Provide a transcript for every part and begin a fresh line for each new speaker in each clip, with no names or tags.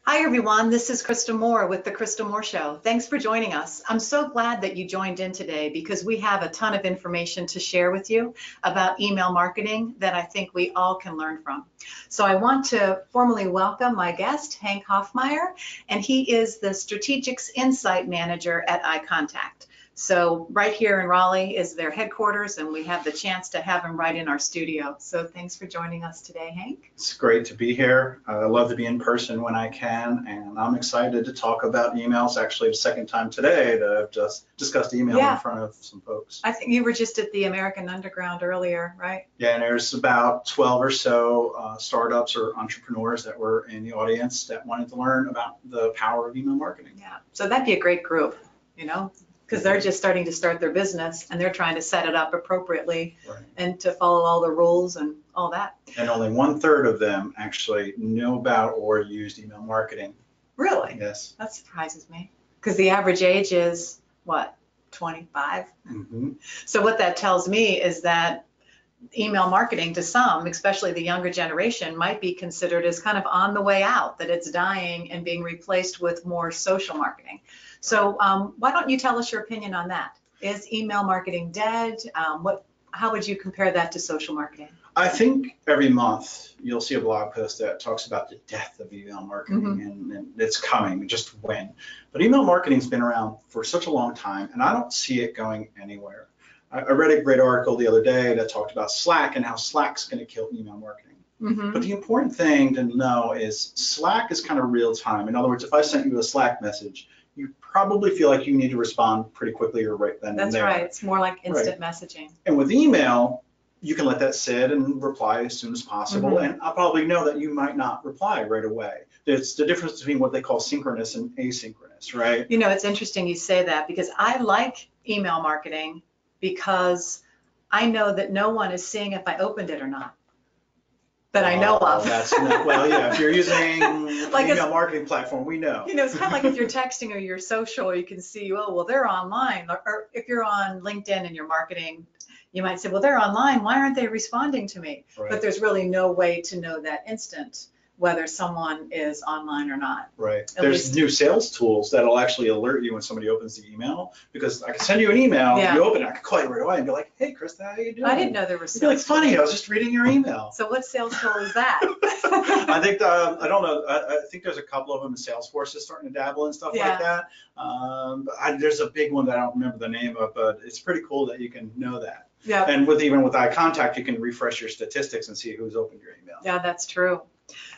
Hi everyone, this is Krista Moore with The Krista Moore Show. Thanks for joining us. I'm so glad that you joined in today because we have a ton of information to share with you about email marketing that I think we all can learn from. So I want to formally welcome my guest, Hank Hoffmeyer, and he is the Strategics Insight Manager at iContact. So right here in Raleigh is their headquarters, and we have the chance to have him right in our studio. So thanks for joining us today, Hank.
It's great to be here. I love to be in person when I can, and I'm excited to talk about emails. Actually, the second time today that I've just discussed email in front of some folks.
I think you were just at the American Underground earlier, right?
Yeah, and there's about 12 or so startups or entrepreneurs that were in the audience that wanted to learn about the power of email marketing.
Yeah, so that'd be a great group, you know, because they're just starting to start their business and they're trying to set it up appropriately and to follow all the rules and all that.
And only 1/3 of them actually knew about or used email marketing.
Really?
Yes.
That surprises me because the average age is what, 25?
Mm-hmm.
So what that tells me is that email marketing to some, especially the younger generation, might be considered as kind of on the way out, that it's dying and being replaced with more social marketing. So why don't you tell us your opinion on that? Is email marketing dead? How would you compare that to social marketing?
I think every month you'll see a blog post that talks about the death of email marketing, and it's coming, just when. But email marketing's been around for such a long time, and I don't see it going anywhere. I read a great article the other day that talked about Slack and how Slack's going to kill email marketing. But the important thing to know is Slack is kind of real time. In other words, if I sent you a Slack message, you probably feel like you need to respond pretty quickly or right then and there.
That's right. It's more like instant messaging.
And with email, you can let that sit and reply as soon as possible. And I'll probably know that you might not reply right away. It's the difference between what they call synchronous and asynchronous, right?
You know, it's interesting you say that because I like email marketing because I know that no one is seeing if I opened it or not. That I know of.
Well, yeah, if you're using like an email marketing platform, we know.
You know, it's kind of like if you're texting or you're social, you can see, oh, well, they're online. Or if you're on LinkedIn and you're marketing, you might say, well, they're online. Why aren't they responding to me?
Right.
But there's really no way to know that instant whether someone is online or not.
Right. There's new sales tools that'll actually alert you when somebody opens the email, because I can send you an email, you open it, I can call you right away and be like, hey, Krista, how you doing?
I didn't know there was.
You'd be like, funny, I was just reading your email.
So what sales tool is that?
I think, I don't know, I think there's a couple of them, and Salesforce is starting to dabble and stuff like that. But there's a big one that I don't remember the name of, but it's pretty cool that you can know that.
Yeah.
And even with iContact, you can refresh your statistics and see who's opened your email.
Yeah, that's true.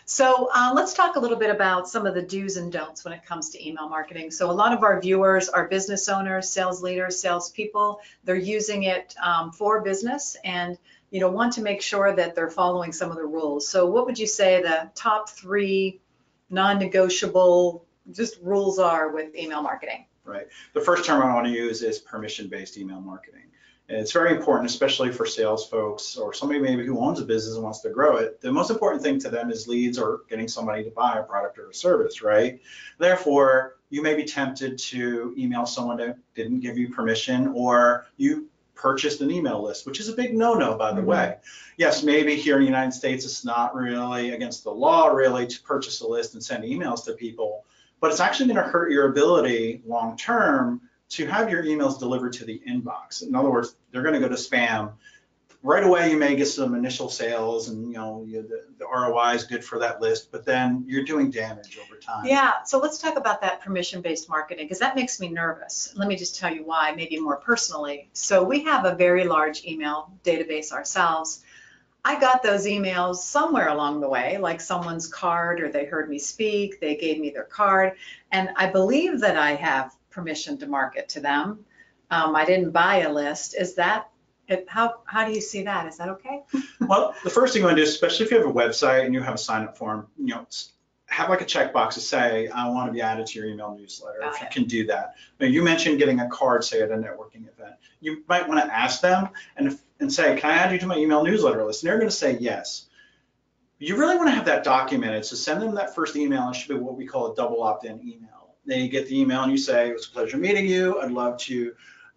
So let's talk a little bit about some of the do's and don'ts when it comes to email marketing. So a lot of our viewers are business owners, sales leaders, salespeople. They're using it for business and want to make sure that they're following some of the rules. So what would you say the top 3 non-negotiable just rules are with email marketing?
Right. The first term I want to use is permission-based email marketing. And it's very important, especially for sales folks or somebody maybe who owns a business and wants to grow it. The most important thing to them is leads or getting somebody to buy a product or a service, right? Therefore, you may be tempted to email someone that didn't give you permission, or you purchased an email list, which is a big no-no, by the way. Yes, maybe here in the United States, it's not really against the law really to purchase a list and send emails to people, but it's actually going to hurt your ability long-term to have your emails delivered to the inbox. In other words, they're going to go to spam. Right away, you may get some initial sales, and the ROI is good for that list, but then you're doing damage over time.
Yeah, so let's talk about that permission-based marketing, because that makes me nervous. Let me just tell you why, maybe more personally. So we have a very large email database ourselves. I got those emails somewhere along the way, like someone's card, or they heard me speak, they gave me their card, and I believe that I have permission to market to them. I didn't buy a list. Is that, how do you see that? Is that okay?
Well, the first thing you want to do, especially if you have a website and you have a sign-up form, have like a checkbox to say, I want to be added to your email newsletter, if you can do that. Now, you mentioned getting a card, say, at a networking event. You might want to ask them and say, can I add you to my email newsletter list? And they're going to say yes. You really want to have that documented, so send them that first email. It should be what we call a double opt-in email. They get the email and you say, it was a pleasure meeting you. I'd love to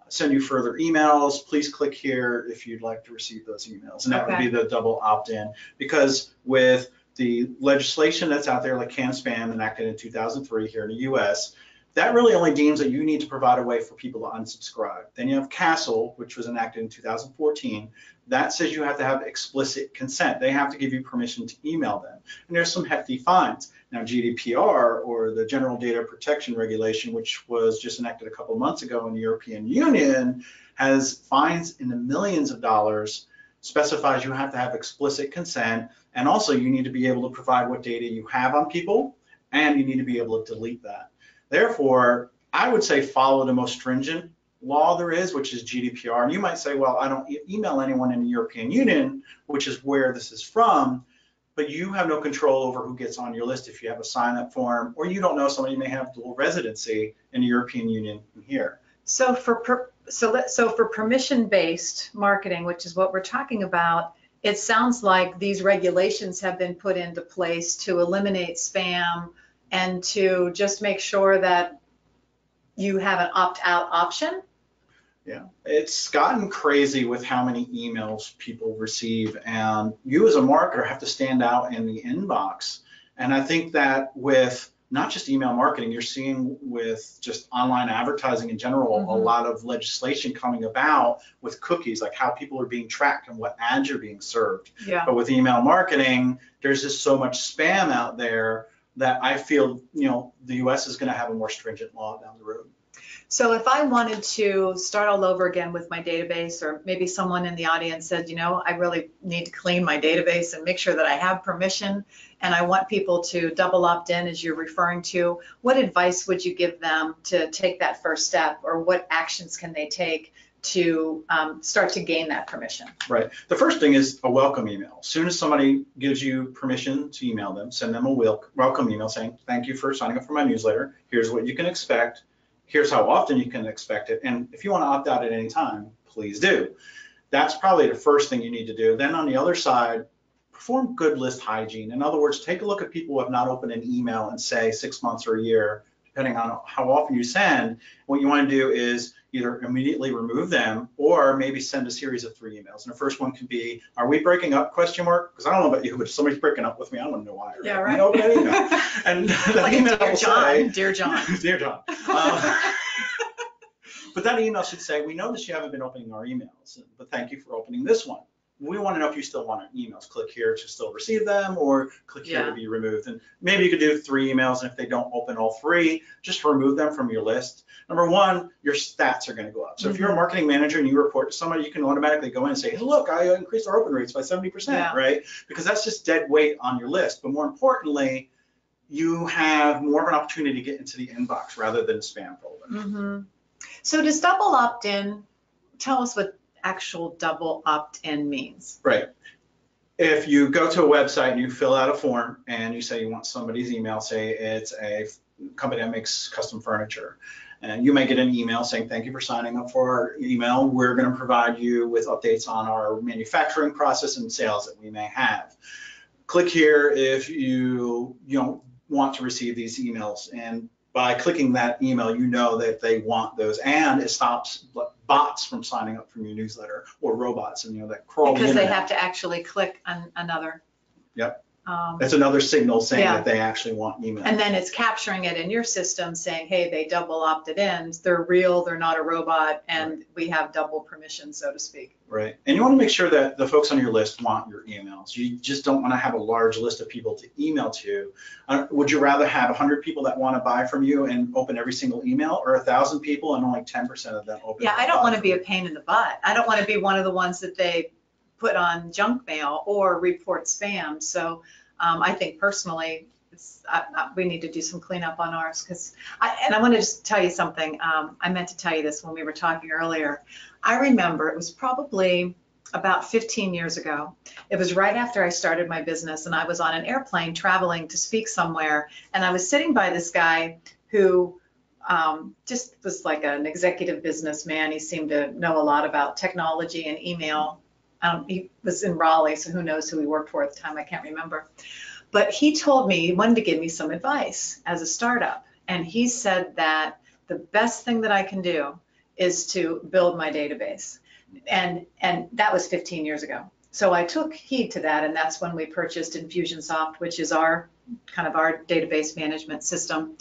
send you further emails. Please click here if you'd like to receive those emails. And that would be the double opt-in, because with the legislation that's out there, like CAN-SPAM, enacted in 2003 here in the US, that really only deems that you need to provide a way for people to unsubscribe. Then you have CASL, which was enacted in 2014. That says you have to have explicit consent. They have to give you permission to email them. And there's some hefty fines. Now, GDPR, or the General Data Protection Regulation, which was just enacted a couple of months ago in the European Union, has fines in the millions of dollars, specifies you have to have explicit consent, and also you need to be able to provide what data you have on people, and you need to be able to delete that. Therefore, I would say follow the most stringent law there is, which is GDPR. And you might say, well, I don't email anyone in the European Union, which is where this is from, but you have no control over who gets on your list if you have a sign-up form, or you don't know somebody may have dual residency in the European Union here.
So for permission-based marketing, which is what we're talking about, it sounds like these regulations have been put into place to eliminate spam and to just make sure that you have an opt-out option.
Yeah, it's gotten crazy with how many emails people receive, and you as a marketer have to stand out in the inbox. And I think that with not just email marketing, you're seeing with just online advertising in general, a lot of legislation coming about with cookies, like how people are being tracked and what ads are being served.
Yeah.
But with email marketing, there's just so much spam out there that I feel, the US is going to have a more stringent law down the road.
So if I wanted to start all over again with my database, or maybe someone in the audience said, I really need to clean my database and make sure that I have permission, and I want people to double opt in, as you're referring to, what advice would you give them to take that first step, or what actions can they take to start to gain that permission?
Right. The first thing is a welcome email. As soon as somebody gives you permission to email them, send them a welcome email saying, thank you for signing up for my newsletter. Here's what you can expect. Here's how often you can expect it. And if you want to opt out at any time, please do. That's probably the first thing you need to do. Then on the other side, perform good list hygiene. In other words, take a look at people who have not opened an email in, say, 6 months or a year, depending on how often you send. What you want to do is either immediately remove them, or maybe send a series of 3 emails. And the first one could be, are we breaking up, ? Because I don't know about you, but if somebody's breaking up with me, I want to know why. Right?
Yeah, right.
Open that email. And
like
email
Dear
will
John,
say,
Dear John.
Dear John. But that email should say, we noticed you haven't been opening our emails, but thank you for opening this one. We want to know if you still want our emails. Click here to still receive them, or click here to be removed. And maybe you could do 3 emails, and if they don't open all 3, just remove them from your list. Number one, your stats are going to go up. So if you're a marketing manager and you report to somebody, you can automatically go in and say, hey, look, I increased our open rates by 70%, right? Because that's just dead weight on your list. But more importantly, you have more of an opportunity to get into the inbox rather than spam folder.
So does double opt-in, tell us what actual double opt-in means.
Right. If you go to a website and you fill out a form and you say you want somebody's email, say it's a company that makes custom furniture, and you may get an email saying, thank you for signing up for our email. We're going to provide you with updates on our manufacturing process and sales that we may have. Click here if you want to receive these emails, and by clicking that email, you know that they want those, and it stops bots from signing up for your newsletter, or robots, and that crawl
because they have to actually click on another.
Yep. That's another signal saying that they actually want email.
And then it's capturing it in your system saying, hey, they double opted in, they're real, they're not a robot, and we have double permission, so to speak.
Right. And you want to make sure that the folks on your list want your emails. You just don't want to have a large list of people to email to. Would you rather have 100 people that want to buy from you and open every single email, or 1,000 people and only 10% of them open?
Yeah, I don't want to be a pain in the butt. I don't want to be one of the ones that they put on junk mail or report spam. So I think personally, we need to do some cleanup on ours, because I want to just tell you something. I meant to tell you this when we were talking earlier. I remember it was probably about 15 years ago. It was right after I started my business, and I was on an airplane traveling to speak somewhere, and I was sitting by this guy who just was like an executive businessman. He seemed to know a lot about technology and email. He was in Raleigh, so who knows who he worked for at the time, I can't remember. But he told me he wanted to give me some advice as a startup. And he said that the best thing that I can do is to build my database. And that was 15 years ago. So I took heed to that, and that's when we purchased Infusionsoft, which is our database management system.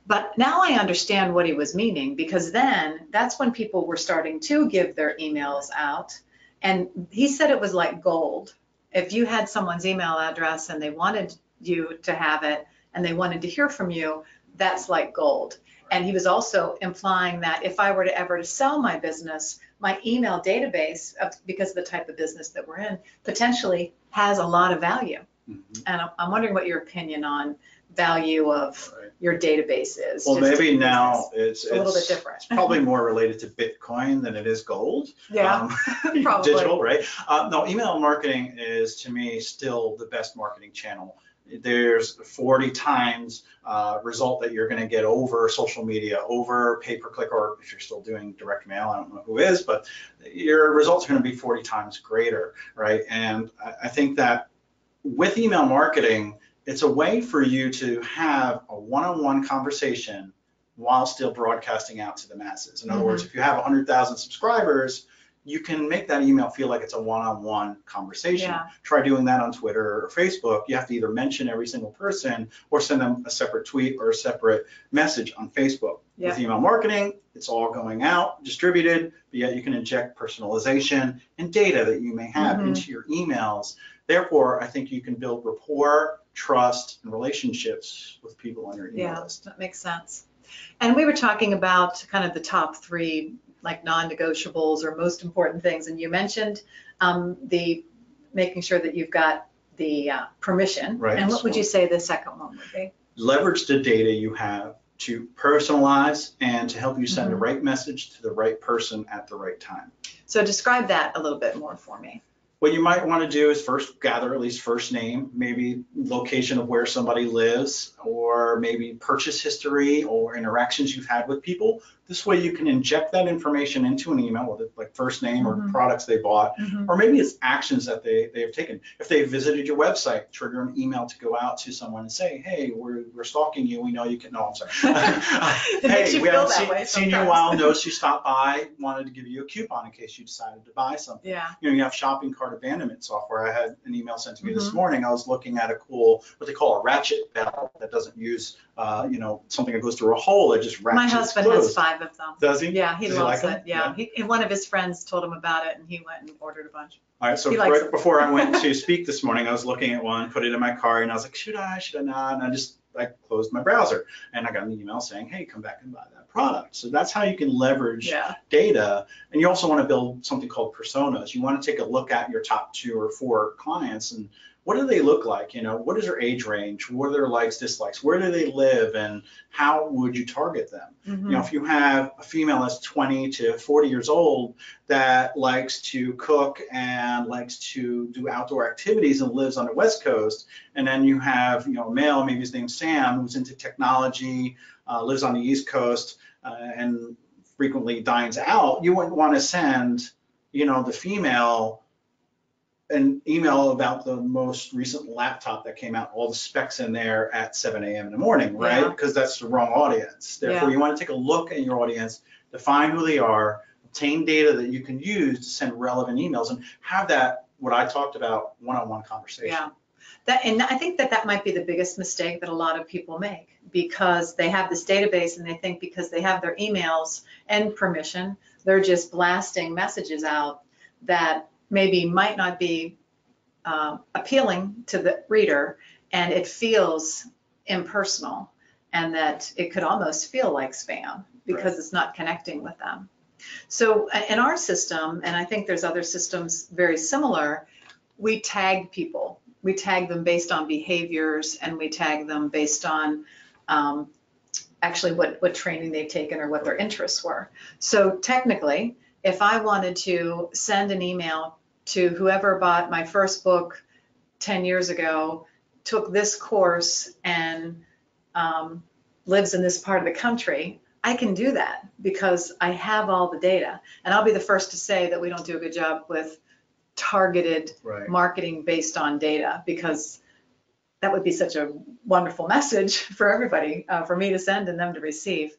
But now I understand what he was meaning, because then that's when people were starting to give their emails out. And he said it was like gold. If you had someone's email address and they wanted you to have it and they wanted to hear from you, that's like gold. And he was also implying that if I were to ever to sell my business, my email database, because of the type of business that we're in, potentially has a lot of value. Mm-hmm. And I'm wondering what your opinion on value of your database is.
Well, maybe now it's
a little bit different.
It's probably more related to Bitcoin than it is gold.
Yeah, probably.
Digital, right? No, email marketing is, to me, still the best marketing channel. There's 40 times result that you're going to get over social media, over pay-per-click, or if you're still doing direct mail, I don't know who is, but your results are going to be 40 times greater, right? And I think that with email marketing, it's a way for you to have a one-on-one conversation while still broadcasting out to the masses. In other words, if you have 100,000 subscribers, you can make that email feel like it's a one-on-one conversation. Yeah. Try doing that on Twitter or Facebook. You have to either mention every single person or send them a separate tweet or a separate message on Facebook. Yeah. With email marketing, it's all going out, distributed, but yet you can inject personalization and data that you may have into your emails. Therefore, I think you can build rapport, trust, and relationships with people on your email list.
That makes sense. And we were talking about kind of the top 3 like non-negotiables or most important things, and you mentioned the making sure that you've got the permission.
Right.
And what would you say the second one would be?
Leverage the data you have to personalize and to help you send the right message to the right person at the right time.
So describe that a little bit more for me.
What you might want to do is first gather at least first name, maybe location of where somebody lives, or maybe purchase history or interactions you've had with people. This way you can inject that information into an email, whether like first name or products they bought, or maybe it's actions that they have taken. If they visited your website, trigger an email to go out to someone and say, hey, we're stalking you. We know you can, no, I'm sorry. Hey, we haven't seen you in a while, noticed you stopped by, wanted to give you a coupon in case you decided to buy something.
Yeah.
You know, you have shopping cart abandonment software. I had an email sent to me this morning. I was looking at a cool, what they call a ratchet belt that doesn't use, something that goes through a hole. It just ratchets.
My husband has 5 of them.
Does he?
Yeah, he loves it.
Yeah.
One of his friends told him about it, and he went and ordered a bunch.
All right, so right before I went to speak this morning, I was looking at one, put it in my car, and I was like, should I not? And I closed my browser, and I got an email saying, hey, come back and buy that product. So that's how you can leverage data. And you also want to build something called personas. You want to take a look at your top 2 or 4 clients and what do they look like? You know, what is their age range? What are their likes, dislikes? Where do they live? And how would you target them? You know, if you have a female that's 20 to 40 years old that likes to cook and likes to do outdoor activities and lives on the West Coast, and then you have, a male, maybe his name's Sam, who's into technology, lives on the East Coast, and frequently dines out, you wouldn't want to send, the female an email about the most recent laptop that came out, all the specs in there at 7 a.m. in the morning, right? Because that's the wrong audience. Therefore, you want to take a look at your audience, define who they are, obtain data that you can use to send relevant emails, and have that, what I talked about, one-on-one conversation.
Yeah. And I think that might be the biggest mistake that a lot of people make, because they have this database and they think because they have their emails and permission, they're just blasting messages out that maybe might not be appealing to the reader, and it feels impersonal, and that it could almost feel like spam because it's not connecting with them. So in our system, and I think there's other systems very similar, we tag people. We tag them based on behaviors, and we tag them based on actually what training they've taken or what their interests were. So technically, if I wanted to send an email to whoever bought my first book 10 years ago, took this course, and lives in this part of the country, I can do that because I have all the data. And I'll be the first to say that we don't do a good job with targeted marketing based on data, because that would be such a wonderful message for everybody, for me to send and them to receive.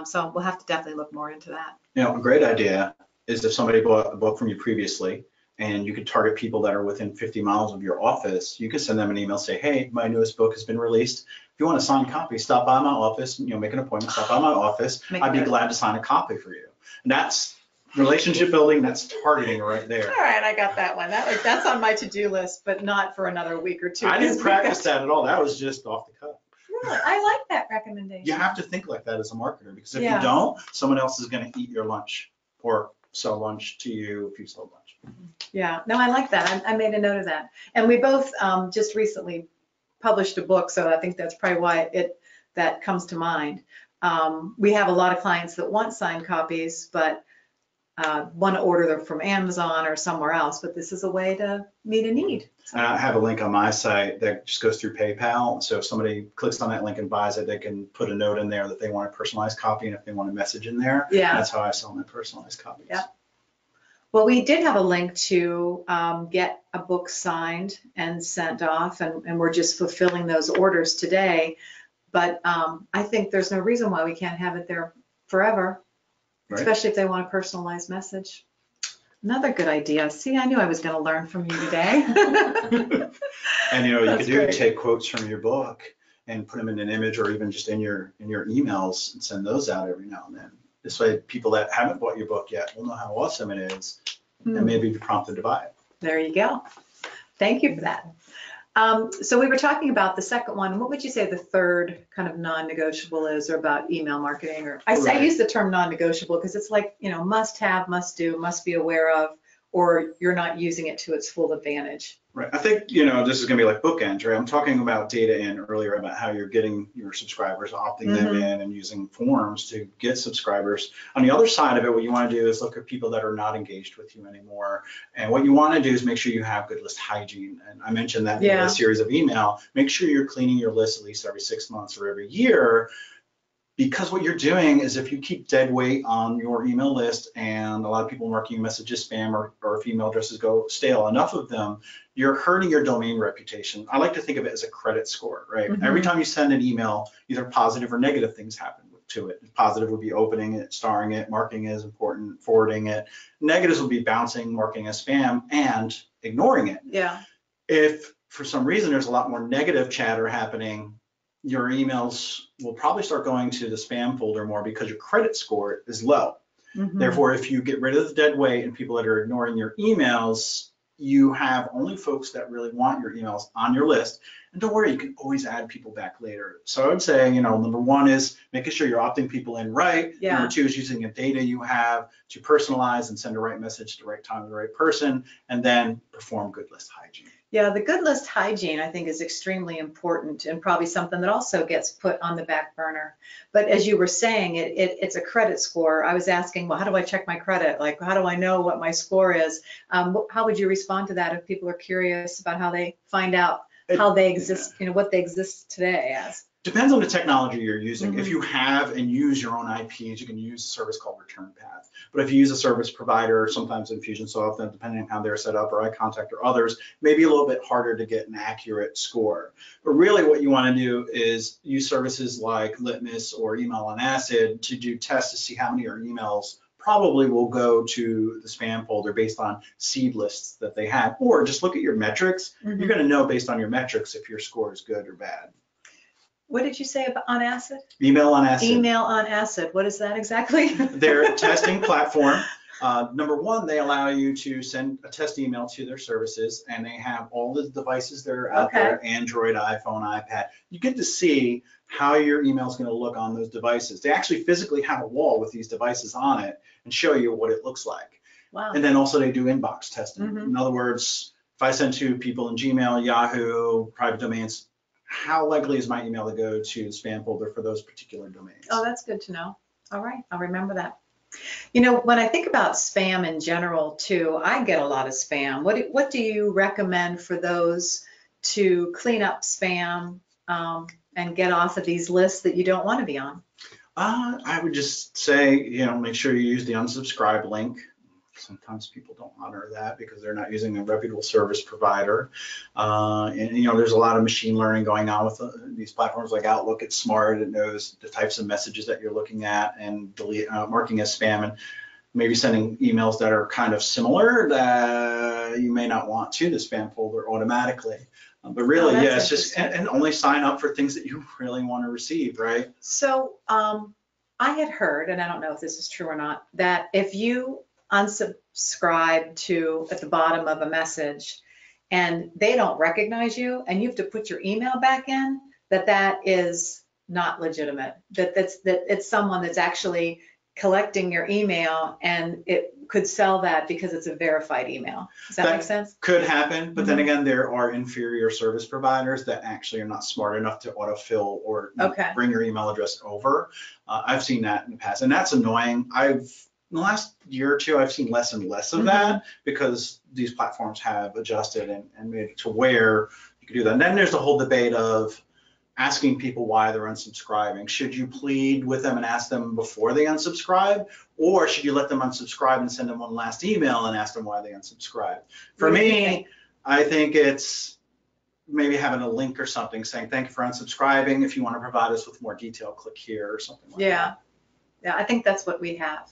So we'll have to definitely look more into that.
A great idea is if somebody bought a book from you previously and you could target people that are within 50 miles of your office. You could send them an email, say, hey, my newest book has been released. If you want a signed copy, stop by my office, make an appointment, stop by my office. I'd be glad to sign a copy for you. And that's relationship building, that's targeting right there.
All right, I got that one. That's on my to-do list, but not for another week or two.
I didn't practice that at all. That was just off the cuff.
Really? I like that recommendation.
You have to think like that as a marketer, because if
Yeah.
you don't, someone else is going to eat your lunch or sell lunch to you if you sell lunch.
Yeah, no, I like that. I made a note of that. And we both just recently published a book, so I think that's probably why that comes to mind. We have a lot of clients that want signed copies, but want to order them from Amazon or somewhere else, but this is a way to meet a need.
And I have a link on my site that just goes through PayPal. So if somebody clicks on that link and buys it, they can put a note in there that they want a personalized copy, and if they want a message in there,
Yeah.
that's how I sell my personalized copies.
Yeah. Well, we did have a link to get a book signed and sent off, and we're just fulfilling those orders today. But I think there's no reason why we can't have it there forever,
Right.
especially if they want a personalized message. Another good idea. See, I knew I was going to learn from you today.
And you
That's
could
great.
take quotes from your book and put them in an image, or even just in your emails, and send those out every now and then. This way, people that haven't bought your book yet will know how awesome it is, and maybe be prompted to buy it.
There you go. Thank you for that. So we were talking about the second one. What would you say the third kind of non-negotiable is, or about email marketing? Or I
Right.
use the term non-negotiable because it's like, must have, must do, must be aware of, or you're not using it to its full advantage.
Right. I think, this is going to be like bookends, right? I'm talking about data in earlier about how you're getting your subscribers, opting them in, and using forms to get subscribers. On the other side of it, what you want to do is look at people that are not engaged with you anymore. And what you want to do is make sure you have good list hygiene. And I mentioned that in a series of email. Make sure you're cleaning your list at least every 6 months or every year. Because what you're doing is, if you keep dead weight on your email list, and a lot of people marking messages spam, or if email addresses go stale, enough of them, you're hurting your domain reputation. I like to think of it as a credit score, right? Every time you send an email, either positive or negative things happen to it. Positive would be opening it, starring it, marking it as important, forwarding it. Negatives would be bouncing, marking as spam, and ignoring it.
Yeah.
If for some reason there's a lot more negative chatter happening, your emails will probably start going to the spam folder more, because your credit score is low. Therefore, if you get rid of the dead weight and people that are ignoring your emails, you have only folks that really want your emails on your list. And don't worry, you can always add people back later. So I would say, number one is making sure you're opting people in right.
Yeah.
Number two is using the data you have to personalize and send the right message to the right time to the right person, and then perform good list hygiene.
Yeah, the good list hygiene, I think, is extremely important, and probably something that also gets put on the back burner. But as you were saying, it's a credit score. I was asking, well, how do I check my credit? Like, how do I know what my score is? How would you respond to that if people are curious about how they find out how they exist, what they exist today as?
Depends on the technology you're using. If you have and use your own IPs, you can use a service called Return Path. But if you use a service provider, sometimes Infusionsoft, then depending on how they're set up, or iContact or others, maybe a little bit harder to get an accurate score. But really what you want to do is use services like Litmus or Email on Acid to do tests to see how many of your emails probably will go to the spam folder based on seed lists that they have. Or just look at your metrics. You're going to know based on your metrics if your score is good or bad.
What did you say about on Acid?
Email on Acid.
Email on Acid. What is that exactly?
They're a testing platform. Number one, they allow you to send a test email to their services, and they have all the devices that are out there, Android, iPhone, iPad. You get to see how your email is going to look on those devices. They actually physically have a wall with these devices on it and show you what it looks like.
Wow.
And then also they do inbox testing. In other words, if I send to people in Gmail, Yahoo, private domains, how likely is my email to go to the spam folder for those particular domains?
Oh, that's good to know. All right, I'll remember that. When I think about spam in general too, I get a lot of spam. What do you recommend for those to clean up spam and get off of these lists that you don't want to be on?
I would just say, make sure you use the unsubscribe link. Sometimes people don't honor that because they're not using a reputable service provider. There's a lot of machine learning going on with these platforms like Outlook. It's smart. It knows the types of messages that you're looking at and marking as spam, and maybe sending emails that are kind of similar that you may not want to the spam folder automatically. But really,
that's
yeah, it's just,
interesting.
and only sign up for things that you really want to receive, right?
So I had heard, and I don't know if this is true or not, that if you unsubscribe to at the bottom of a message and they don't recognize you and you have to put your email back in, that is not legitimate. That it's someone that's actually collecting your email and it could sell that because it's a verified email. Does that make sense?
Could happen, but then
Mhm.
again, there are inferior service providers that actually are not smart enough to autofill or
Okay.
bring your email address over. I've seen that in the past, and that's annoying. In the last year or two, I've seen less and less of that because these platforms have adjusted and made it to where you can do that. And then there's the whole debate of asking people why they're unsubscribing. Should you plead with them and ask them before they unsubscribe, or should you let them unsubscribe and send them one last email and ask them why they unsubscribe? For me, I think it's maybe having a link or something saying, thank you for unsubscribing. If you want to provide us with more detail, click here or something like that.
Yeah, I think that's what we have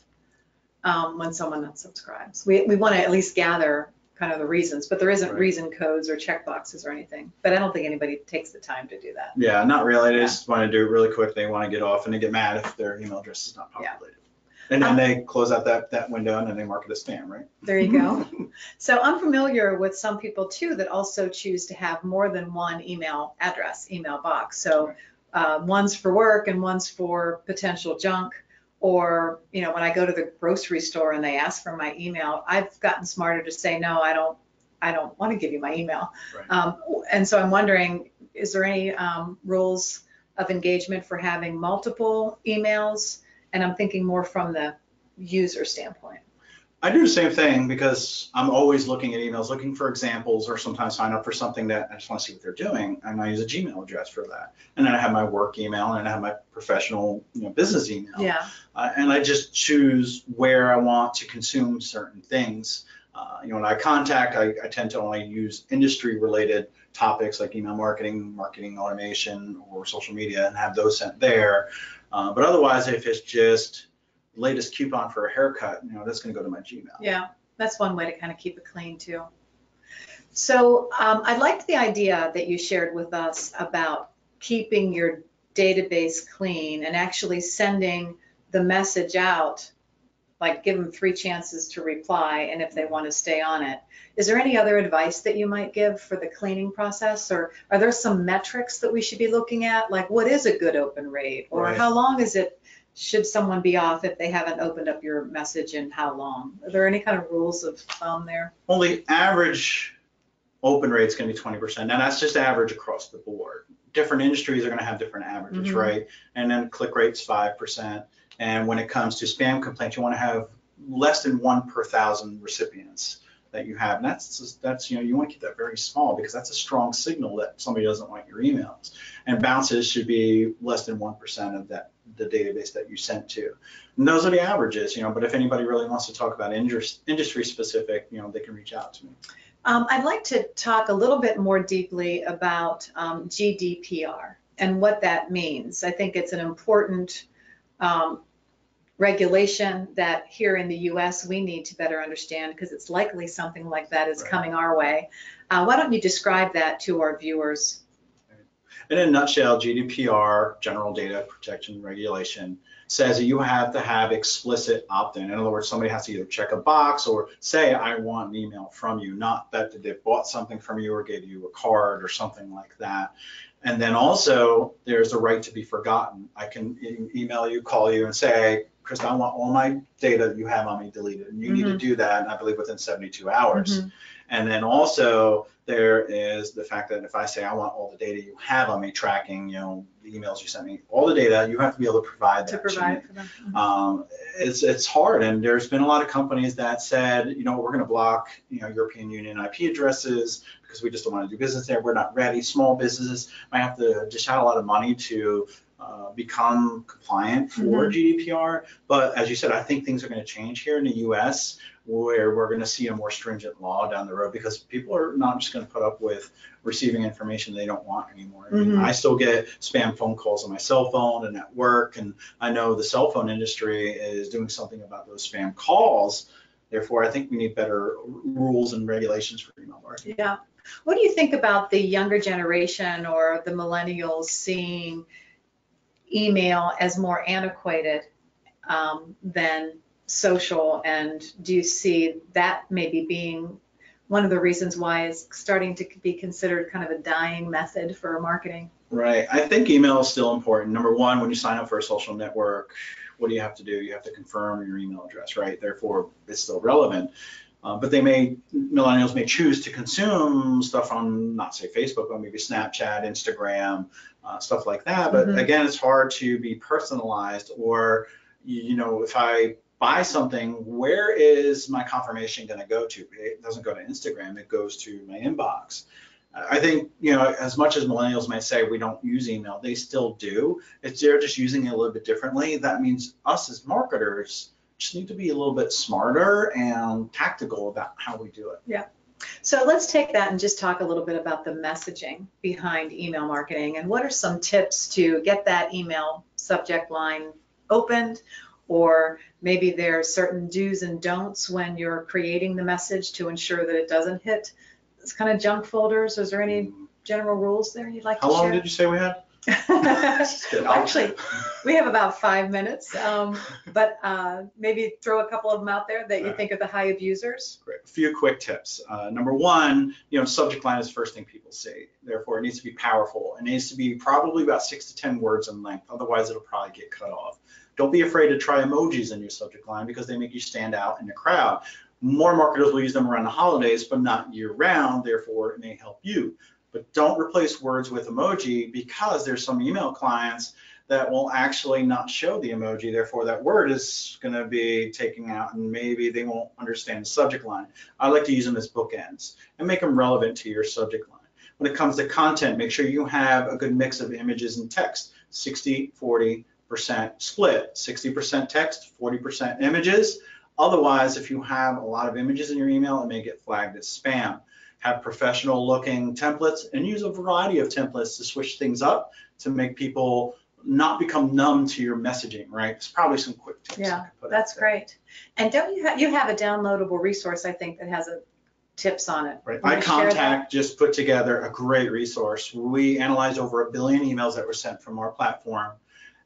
when someone unsubscribes. We want to at least gather kind of the reasons, but there isn't
Right.
reason codes or check boxes or anything. But I don't think anybody takes the time to do that.
Yeah, not really. They
Yeah.
just want to do it really quick. They want to get off and they get mad if their email address is not
Yeah.
populated. And then they close out that window and then they mark it as spam, right?
There you go. So I'm familiar with some people too that also choose to have more than one email address, email box. So one's for work and one's for potential junk. Or, you know, when I go to the grocery store and they ask for my email, I've gotten smarter to say, no, I don't want to give you my email.
Right.
And so I'm wondering, is there any rules of engagement for having multiple emails? And I'm thinking more from the user standpoint.
I do the same thing because I'm always looking at emails, looking for examples, or sometimes sign up for something that I just want to see what they're doing, and I use a Gmail address for that. And then I have my work email, and I have my professional, business email.
Yeah.
And I just choose where I want to consume certain things. When I contact, I tend to only use industry-related topics like email marketing, marketing automation, or social media, and have those sent there. But otherwise, if it's just latest coupon for a haircut, that's going to go to my Gmail.
Yeah, that's one way to kind of keep it clean too. So I liked the idea that you shared with us about keeping your database clean and actually sending the message out, like give them 3 chances to reply and if they want to stay on it. Is there any other advice that you might give for the cleaning process, or are there some metrics that we should be looking at, like what is a good open rate, or
Right.
how long is it should someone be off if they haven't opened up your message and how long? Are there any kind of rules of thumb there?
Well, the average open rate is going to be 20%. Now that's just average across the board. Different industries are going to have different averages, right? And then click rate's 5%. And when it comes to spam complaints, you want to have less than 1 per 1,000 recipients that you have. And that's you want to keep that very small because that's a strong signal that somebody doesn't want your emails. And bounces should be less than 1% of the database that you sent to. And those are the averages, but if anybody really wants to talk about industry specific, they can reach out to me.
I'd like to talk a little bit more deeply about GDPR and what that means. I think it's an important regulation that here in the US we need to better understand because it's likely something like that is coming our way. Why don't you describe that to our viewers?
In a nutshell, GDPR, General Data Protection Regulation, says that you have to have explicit opt-in. In other words, somebody has to either check a box or say, I want an email from you, not that they bought something from you or gave you a card or something like that. And then also, there's the right to be forgotten. I can email you, call you, and say, Krista, I want all my data that you have on me deleted. And you need to do that, and I believe within 72 hours. And then also, there is the fact that if I say I want all the data you have on me, tracking, the emails you sent me, all the data, you have to be able to provide that
to me. For them.
It's hard, and there's been a lot of companies that said, we're going to block, European Union IP addresses because we just don't want to do business there. We're not ready. Small businesses might have to dish out a lot of money to become compliant for GDPR. But as you said, I think things are going to change here in the US where we're going to see a more stringent law down the road because people are not just going to put up with receiving information they don't want anymore. I mean, I still get spam phone calls on my cell phone and at work, and I know the cell phone industry is doing something about those spam calls, Therefore, I think we need better rules and regulations for email marketing.
Yeah. What do you think about the younger generation or the millennials seeing email as more antiquated than social? And do you see that maybe being one of the reasons why it's starting to be considered kind of a dying method for marketing?
Right. I think email is still important. Number one, when you sign up for a social network, what do you have to do? You have to confirm your email address, right? Therefore, it's still relevant. But millennials may choose to consume stuff on, not say Facebook, but maybe Snapchat, Instagram, stuff like that. But again, it's hard to be personalized, or, if I buy something, where is my confirmation going to go to? It doesn't go to Instagram, it goes to my inbox. I think, as much as millennials might say we don't use email, they still do. They're just using it a little bit differently. That means us as marketers just need to be a little bit smarter and tactical about how we do it.
Yeah. So let's take that and just talk a little bit about the messaging behind email marketing, and what are some tips to get that email subject line opened, or maybe there are certain do's and don'ts when you're creating the message to ensure that it doesn't hit this kind of junk folders. Is there any general rules there you'd like to share?
How long did you say we had?
Actually, we have about 5 minutes, but maybe throw a couple of them out there that you think are the high abusers.
Great. A few quick tips. Number one, subject line is the first thing people say. Therefore, it needs to be powerful. It needs to be probably about 6 to 10 words in length. Otherwise, it'll probably get cut off. Don't be afraid to try emojis in your subject line because they make you stand out in the crowd. More marketers will use them around the holidays, but not year round. Therefore, it may help you. But don't replace words with emoji, because there's some email clients that will actually not show the emoji. Therefore, that word is going to be taken out, and maybe they won't understand the subject line. I like to use them as bookends and make them relevant to your subject line. When it comes to content, make sure you have a good mix of images and text, 60-40% split, 60% text, 40% images. Otherwise, if you have a lot of images in your email, it may get flagged as spam. Have professional looking templates and use a variety of templates to switch things up to make people not become numb to your messaging, right? There's probably some quick tips.
Yeah, that's great. And don't you have a downloadable resource, I think, that has tips on it?
Right. iContact just put together a great resource. We analyzed over 1 billion emails that were sent from our platform,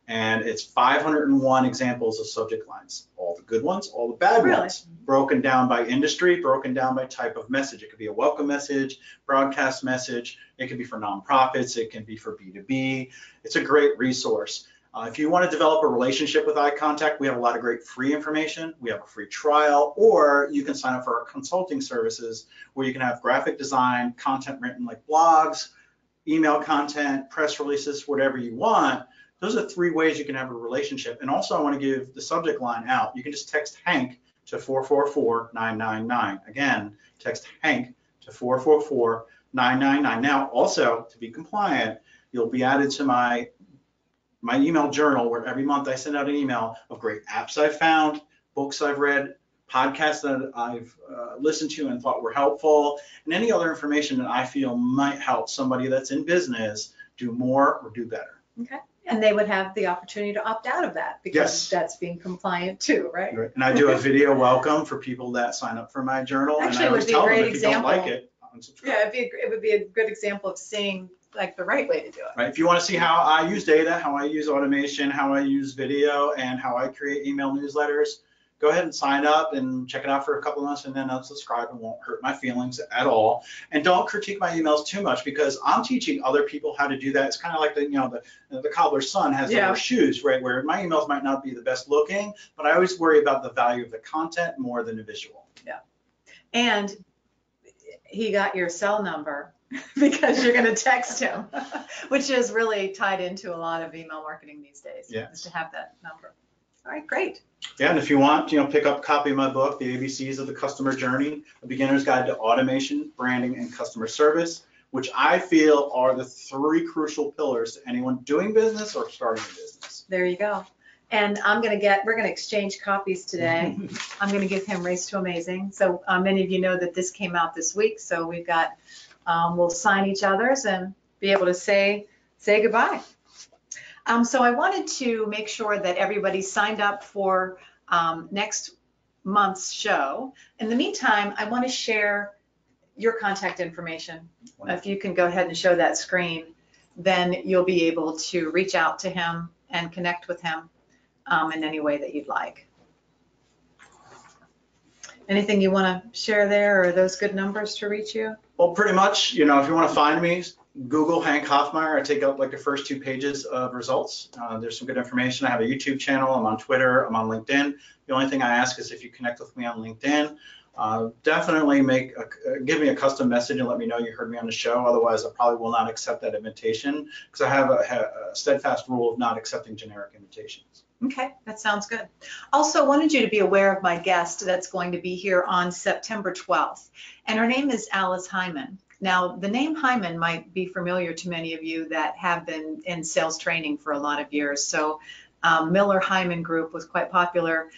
and it's 501 examples of subject lines, all the good ones, all the bad ones, broken down by industry, broken down by type of message. It could be a welcome message, broadcast message. It could be for nonprofits. It can be for B2B. It's a great resource. If you want to develop a relationship with iContact, we have a lot of great free information. We have a free trial, or you can sign up for our consulting services where you can have graphic design, content written like blogs, email content, press releases, whatever you want. Those are 3 ways you can have a relationship. And also, I want to give the subject line out. You can just text Hank to 444-999. Again, text Hank to 444-999. Now, also, to be compliant, you'll be added to my email journal, where every month I send out an email of great apps I've found, books I've read, podcasts that I've listened to and thought were helpful, and any other information that I feel might help somebody that's in business do more or do better.
Okay. And they would have the opportunity to opt out of that, because that's being compliant too, right?
And I do a video welcome for people that sign up for my journal.
Actually,
and I always tell them, if you don't like it, unsubscribe.
Yeah, it would be a good example of seeing like the right way to do it.
Right. If you want to see how I use data, how I use automation, how I use video, and how I create email newsletters, go ahead and sign up and check it out for a couple of months, and then unsubscribe. It won't hurt my feelings at all. And don't critique my emails too much, because I'm teaching other people how to do that. It's kind of like the cobbler's son has those shoes, right? Where my emails might not be the best looking, but I always worry about the value of the content more than the visual.
Yeah. And he got your cell number because you're going to text him, which is really tied into a lot of email marketing these days.
Yes.
Is to have that number. All right, great.
Yeah, and if you want, pick up a copy of my book, The ABCs of the Customer Journey, A Beginner's Guide to Automation, Branding, and Customer Service, which I feel are the 3 crucial pillars to anyone doing business or starting a business.
There you go. And we're going to exchange copies today. I'm going to give him Race to Amazing. So many of you know that this came out this week. So we've got, we'll sign each other's and be able to say goodbye. So I wanted to make sure that everybody signed up for next month's show. In the meantime, I want to share your contact information. If you can go ahead and show that screen, then you'll be able to reach out to him and connect with him in any way that you'd like. Anything you want to share there, or are those good numbers to reach you?
Well, pretty much, you know, if you want to find me, Google Hank Hoffmeyer. I take up like the first 2 pages of results. There's some good information. I have a YouTube channel. I'm on Twitter. I'm on LinkedIn. The only thing I ask is if you connect with me on LinkedIn, definitely give me a custom message and let me know you heard me on the show. Otherwise, I probably will not accept that invitation because I have a steadfast rule of not accepting generic invitations.
Okay, that sounds good. Also, wanted you to be aware of my guest that's going to be here on September 12th, and her name is Alice Hyman. Now, the name Hyman might be familiar to many of you that have been in sales training for a lot of years. So Miller Hyman Group was quite popular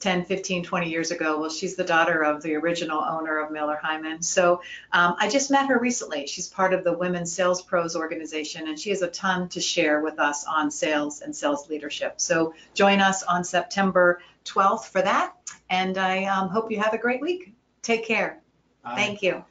10, 15, 20 years ago. Well, she's the daughter of the original owner of Miller Hyman. So I just met her recently. She's part of the Women Sales Pros organization, and she has a ton to share with us on sales and sales leadership. So join us on September 12th for that, and I hope you have a great week. Take care.
Bye.
Thank you.